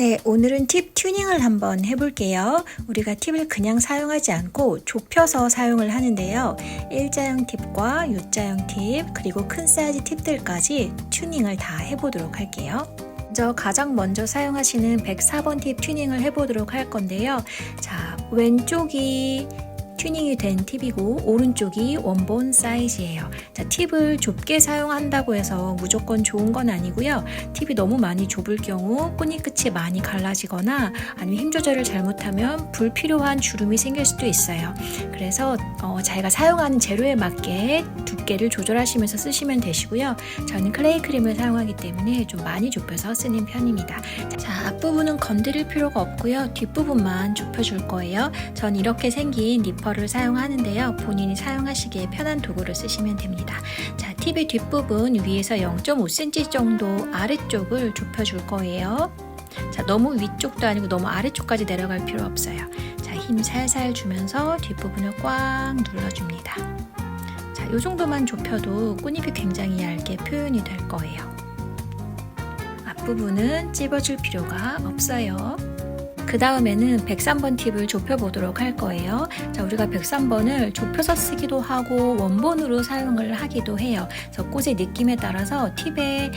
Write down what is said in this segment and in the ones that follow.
네, 오늘은 팁 튜닝을 한번 해볼게요. 우리가 팁을 그냥 사용하지 않고 좁혀서 사용을 하는데요. 일자형 팁과 U자형 팁, 그리고 큰 사이즈 팁들까지 튜닝을 다 해보도록 할게요. 가장 먼저 사용하시는 104번 팁 튜닝을 해보도록 할 건데요. 자, 왼쪽이 튜닝이 된 팁이고 오른쪽이 원본 사이즈예요. 자, 팁을 좁게 사용한다고 해서 무조건 좋은 건 아니고요. 팁이 너무 많이 좁을 경우 꽃잎 끝이 많이 갈라지거나 아니면 힘 조절을 잘못하면 불필요한 주름이 생길 수도 있어요. 그래서 자기가 사용하는 재료에 맞게 두께를 조절하시면서 쓰시면 되시고요. 저는 클레이 크림을 사용하기 때문에 좀 많이 좁혀서 쓰는 편입니다. 자, 앞부분은 건드릴 필요가 없고요. 뒷부분만 좁혀줄 거예요. 전 이렇게 생긴 니퍼를 사용하는데요. 본인이 사용하시기에 편한 도구를 쓰시면 됩니다. 자, 팁의 뒷부분 위에서 0.5cm 정도 아래쪽을 좁혀줄 거예요. 자, 너무 위쪽도 아니고 너무 아래쪽까지 내려갈 필요 없어요. 자, 힘 살살 주면서 뒷부분을 꽉 눌러줍니다. 자, 이 정도만 좁혀도 꽃잎이 굉장히 얇게 표현이 될 거예요. 앞부분은 찝어줄 필요가 없어요. 그 다음에는 103번 팁을 좁혀보도록 할 거예요. 자, 우리가 103번을 좁혀서 쓰기도 하고 원본으로 사용을 하기도 해요. 그래서 꽃의 느낌에 따라서 팁의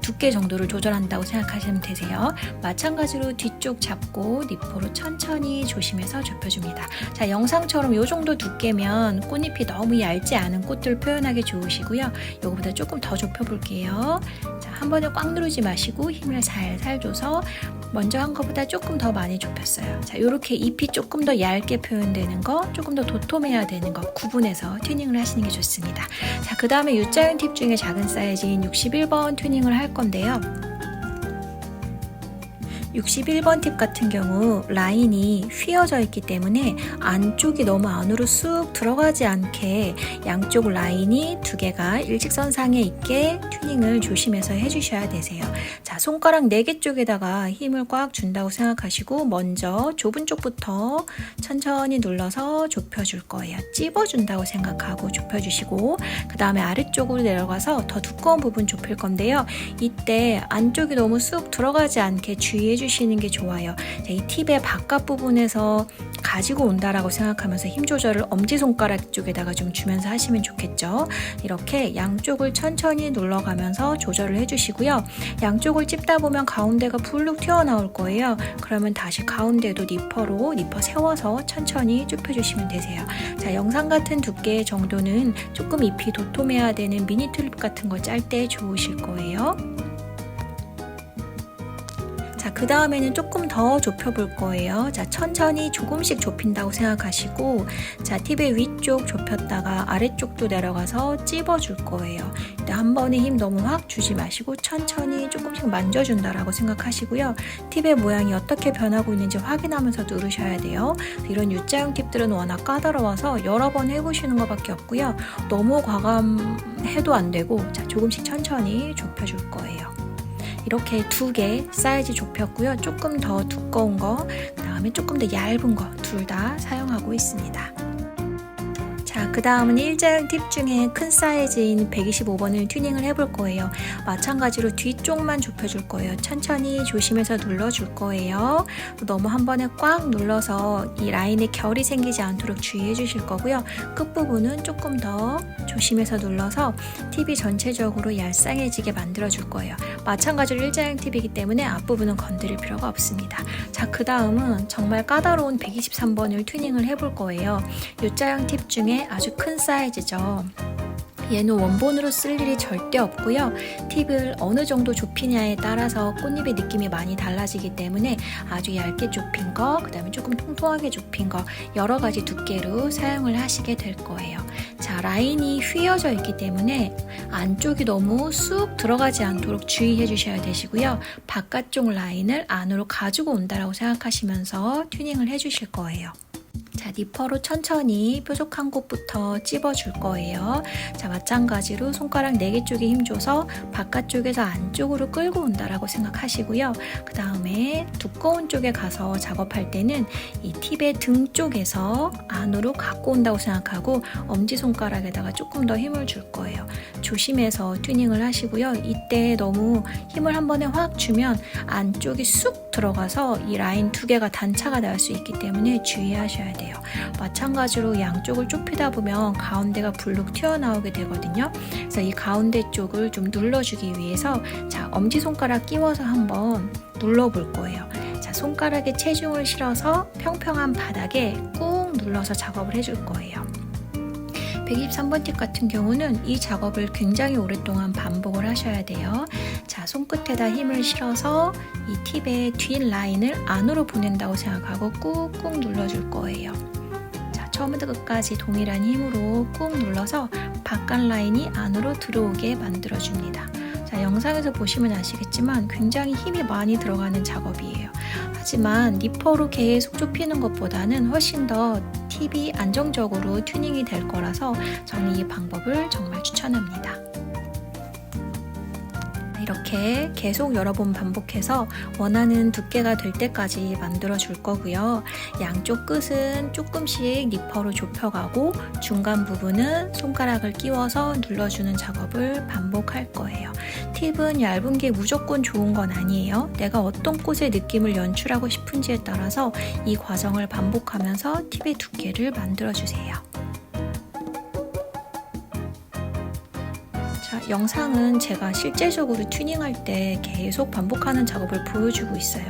두께 정도를 조절한다고 생각하시면 되세요. 마찬가지로 뒤쪽 잡고 니퍼로 천천히 조심해서 좁혀줍니다. 자, 영상처럼 이 정도 두께면 꽃잎이 너무 얇지 않은 꽃들 표현하기 좋으시고요. 이거보다 조금 더 좁혀볼게요. 자, 한 번에 꽉 누르지 마시고 힘을 살살 줘서 먼저 한 것보다 조금 더 많이 좁혔어요. 자, 이렇게 잎이 조금 더 얇게 표현되는 거, 조금 더 도톰해야 되는 거 구분해서 튜닝을 하시는 게 좋습니다. 자, 그 다음에 U자형 팁 중에 작은 사이즈인 61번 튜닝을 할 건데요. 61번 팁 같은 경우 라인이 휘어져 있기 때문에 안쪽이 너무 안으로 쑥 들어가지 않게 양쪽 라인이 두 개가 일직선상에 있게 튜닝을 조심해서 해주셔야 되세요. 자, 손가락 4개 쪽에다가 힘을 꽉 준다고 생각하시고 먼저 좁은 쪽부터 천천히 눌러서 좁혀줄 거예요. 찝어준다고 생각하고 좁혀주시고 그 다음에 아래쪽으로 내려가서 더 두꺼운 부분 좁힐 건데요. 이때 안쪽이 너무 쑥 들어가지 않게 주의해 주시는 게 좋아요. 자, 이 팁의 바깥 부분에서 가지고 온다라고 생각하면서 힘 조절을 엄지손가락 쪽에다가 좀 주면서 하시면 좋겠죠. 이렇게 양쪽을 천천히 눌러가면서 조절을 해주시고요. 양쪽을 찝다 보면 가운데가 불룩 튀어나올 거예요. 그러면 다시 가운데도 니퍼로 니퍼 세워서 천천히 좁혀주시면 되세요. 자, 영상 같은 두께 정도는 조금 잎이 도톰해야 되는 미니 튤립 같은 거 짤 때 좋으실 거예요. 자, 그 다음에는 조금 더 좁혀볼 거예요. 자, 천천히 조금씩 좁힌다고 생각하시고 자, 팁의 위쪽 좁혔다가 아래쪽도 내려가서 찝어줄 거예요. 한 번에 힘 너무 확 주지 마시고 천천히 조금씩 만져준다라고 생각하시고요. 팁의 모양이 어떻게 변하고 있는지 확인하면서 누르셔야 돼요. 이런 U자형 팁들은 워낙 까다로워서 여러 번 해보시는 것밖에 없고요. 너무 과감해도 안 되고 자, 조금씩 천천히 좁혀줄 거예요. 이렇게 2개 사이즈 좁혔고요. 조금 더 두꺼운 거, 그 다음에 조금 더 얇은 거 둘 다 사용하고 있습니다. 자, 그 다음은 일자형 팁 중에 큰 사이즈인 125번을 튜닝을 해볼 거예요. 마찬가지로 뒤쪽만 좁혀줄 거예요. 천천히 조심해서 눌러줄 거예요. 너무 한 번에 꽉 눌러서 이 라인에 결이 생기지 않도록 주의해 주실 거고요. 끝부분은 조금 더 조심해서 눌러서 팁이 전체적으로 얄쌍해지게 만들어 줄 거예요. 마찬가지로 일자형 팁이기 때문에 앞부분은 건드릴 필요가 없습니다. 자, 그 다음은 정말 까다로운 123번을 튜닝을 해볼 거예요. U자형 팁 중에 아주 큰 사이즈죠. 얘는 원본으로 쓸 일이 절대 없고요. 팁을 어느 정도 좁히냐에 따라서 꽃잎의 느낌이 많이 달라지기 때문에 아주 얇게 좁힌 거, 그 다음에 조금 통통하게 좁힌 거 여러 가지 두께로 사용을 하시게 될 거예요. 자, 라인이 휘어져 있기 때문에 안쪽이 너무 쑥 들어가지 않도록 주의해 주셔야 되시고요. 바깥쪽 라인을 안으로 가지고 온다라고 생각하시면서 튜닝을 해 주실 거예요. 자, 니퍼로 천천히 뾰족한 곳부터 찝어줄 거예요. 자, 마찬가지로 손가락 4개 쪽에 힘줘서 바깥쪽에서 안쪽으로 끌고 온다라고 생각하시고요. 그 다음에 두꺼운 쪽에 가서 작업할 때는 이 팁의 등 쪽에서 안으로 갖고 온다고 생각하고 엄지손가락에다가 조금 더 힘을 줄 거예요. 조심해서 튜닝을 하시고요. 이때 너무 힘을 한 번에 확 주면 안쪽이 쑥 들어가서 이 라인 2개가 단차가 날 수 있기 때문에 주의하셔야 돼요. 마찬가지로 양쪽을 좁히다 보면 가운데가 불룩 튀어나오게 되거든요. 그래서 이 가운데 쪽을 좀 눌러주기 위해서 자, 엄지손가락 끼워서 한번 눌러볼 거예요. 자, 손가락에 체중을 실어서 평평한 바닥에 꾹 눌러서 작업을 해줄 거예요. 123번 팁 같은 경우는 이 작업을 굉장히 오랫동안 반복을 하셔야 돼요. 자, 손끝에다 힘을 실어서 이 팁의 뒷 라인을 안으로 보낸다고 생각하고 꾹꾹 눌러줄 거예요. 자, 처음부터 끝까지 동일한 힘으로 꾹 눌러서 바깥 라인이 안으로 들어오게 만들어줍니다. 자, 영상에서 보시면 아시겠지만 굉장히 힘이 많이 들어가는 작업이에요. 하지만 니퍼로 계속 좁히는 것보다는 훨씬 더 팁이 안정적으로 튜닝이 될 거라서 저는 이 방법을 정말 추천합니다. 이렇게 계속 여러 번 반복해서 원하는 두께가 될 때까지 만들어 줄 거고요. 양쪽 끝은 조금씩 니퍼로 좁혀가고 중간 부분은 손가락을 끼워서 눌러주는 작업을 반복할 거예요. 팁은 얇은 게 무조건 좋은 건 아니에요. 내가 어떤 꽃의 느낌을 연출하고 싶은지에 따라서 이 과정을 반복하면서 팁의 두께를 만들어 주세요. 자, 영상은 제가 실제적으로 튜닝할 때 계속 반복하는 작업을 보여주고 있어요.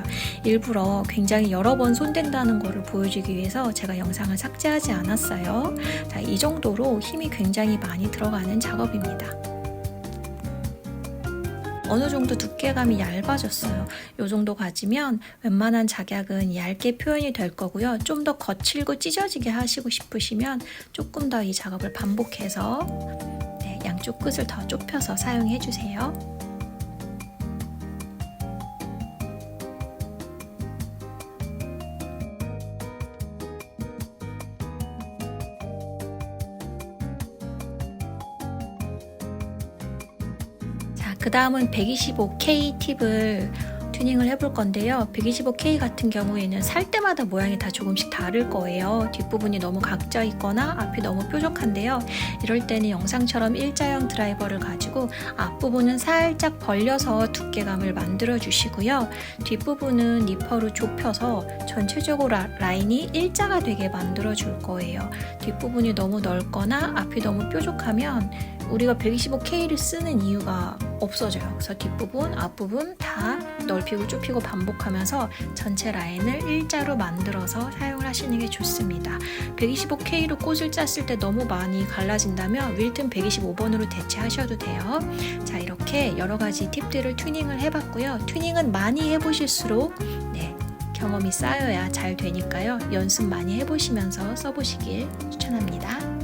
일부러 굉장히 여러 번 손댄다는 거를 보여주기 위해서 제가 영상을 삭제하지 않았어요. 자, 이 정도로 힘이 굉장히 많이 들어가는 작업입니다. 어느 정도 두께감이 얇아졌어요. 이 정도 가지면 웬만한 작약은 얇게 표현이 될 거고요. 좀 더 거칠고 찢어지게 하시고 싶으시면 조금 더 이 작업을 반복해서 양쪽 끝을 더 좁혀서 사용해 주세요. 자, 그 다음은 125K 팁을 튜닝을 해볼 건데요. 125K 같은 경우에는 살 때마다 모양이 다 조금씩 다를 거예요. 뒷부분이 너무 각져 있거나 앞이 너무 뾰족한데요. 이럴 때는 영상처럼 일자형 드라이버를 가지고 앞부분은 살짝 벌려서 두께감을 만들어 주시고요. 뒷부분은 니퍼로 좁혀서 전체적으로 라인이 일자가 되게 만들어 줄 거예요. 뒷부분이 너무 넓거나 앞이 너무 뾰족하면 우리가 125K를 쓰는 이유가 없어져요. 그래서 뒷부분, 앞부분 다 넓히고 좁히고 반복하면서 전체 라인을 일자로 만들어서 사용을 하시는 게 좋습니다. 125K로 꽃을 짰을 때 너무 많이 갈라진다면 윌튼 125번으로 대체하셔도 돼요. 자, 이렇게 여러 가지 팁들을 튜닝을 해봤고요. 튜닝은 많이 해보실수록 경험이 쌓여야 잘 되니까요. 연습 많이 해보시면서 써보시길 추천합니다.